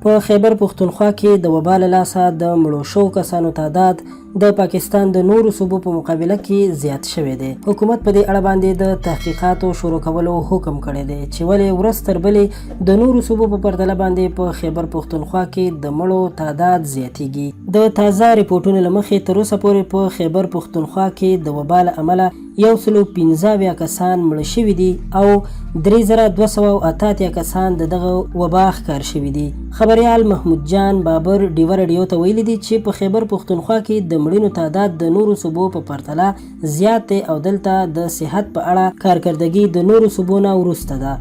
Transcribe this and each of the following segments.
په خیبر پښتونخوا کې د وبا له لاسه د مړو شوو کسانو تعداد د پاکستان د نورو صوبو په مقابله کې زیات شوی دی. حکومت په دې اړه باندې د تحقیقاتو شروع کولو حکم کړی دی چې ولې ورځ تر بلې د نورو صوبو په پرتله باندې په خیبر پښتونخوا کې د مړو تعداد زیاتیږي. د تازه ریپورټونو له مخې تر اوسه پورې په خیبر پښتونخوا کې د وبا له امله 115 کسان مړه شوي دي او 3288 کسان د دغه وبا ښکار شوي دي. خبریال محمود جان بابر ډیوه رادیو ته ویلي دي چې په خیبر پښتونخوا کې د مړینو تعداد د نورو صوبو په پرتله زیات دی او دلته د صحت په اړه کارکردګي د نورو صوبو نه وروسته ده.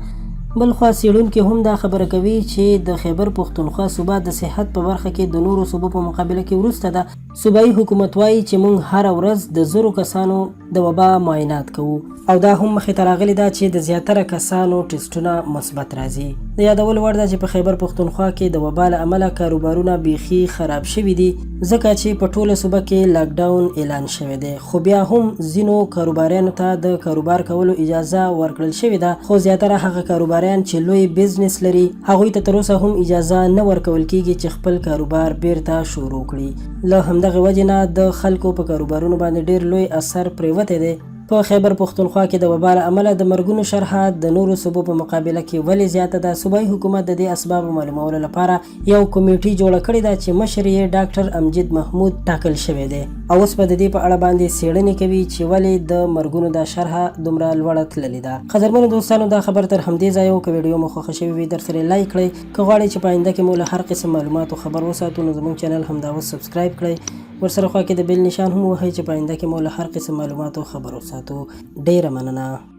بلخوا څېړونکي هم دا خبره کوي چې د خیبر پښتونخوا صوبه د صحت په برخه کې د نورو صوبو په مقابله کې وروسته ده. صوبایي حکومت وایي چې موږ هره ورځ د 1000 کسانو د وبا معاینات کوو او دا هم مخې ته راغلي ده چې د زیاتره کسانو ټیسټونه مثبت راځي. د یادولو وړ ده چې په خیبر پښتونخوا کې د وبا له امله کاروبارونه بیخي خراب شوي دي ځکه چې په ټوله صوبه کې لاکډاون اعلان شوی دی، خو بیا هم ځینو کاروباریانو ته د کاروبار کولو اجازه ورکړل شوې ده، خو زیاتره هغه کاروباریان چې لوی بزنس لري هغوی ته تر اوسه هم اجازه نه ورکول کیږي چې خپل کاروبار بیرته شروع کړي. له همدغه وجې نه د خلکو په کاروبارونو باندې ډیر لوی اثر پریوتی دی. په خیبر پښتونخوا کې د وبا له امله د مرګونو شرحه د نورو صوبو په مقابله کې ولې زیاته ده. صوبایي حکومت د دې اسبابو معلومولو لپاره یو کمیټي جوړه کړې ده چې مشر یې ډاکټر امجد محمود ټاکل شوی دی او اوس په د دې په اړه باندې څېړنې کوي چې ولې د مرګونو دا شرحه دومره لوړه تللې ده. قدرمنو دوستانو، دا خبر تر همدې ځایه و. که ویډیو مو خوښه شوې وي درسره لایک کړئ. که غواړئ چې په آینده کې مو له هر قسم معلوماتو خبر وساتو نو زموږ چینل همدا اوس سبسکرایب کړئ. ورسره خوا کې د بیل نشان هم وهئ چې په آینده کې مو له هر قسم معلوماتو خبر وساتو. ډیره مننه.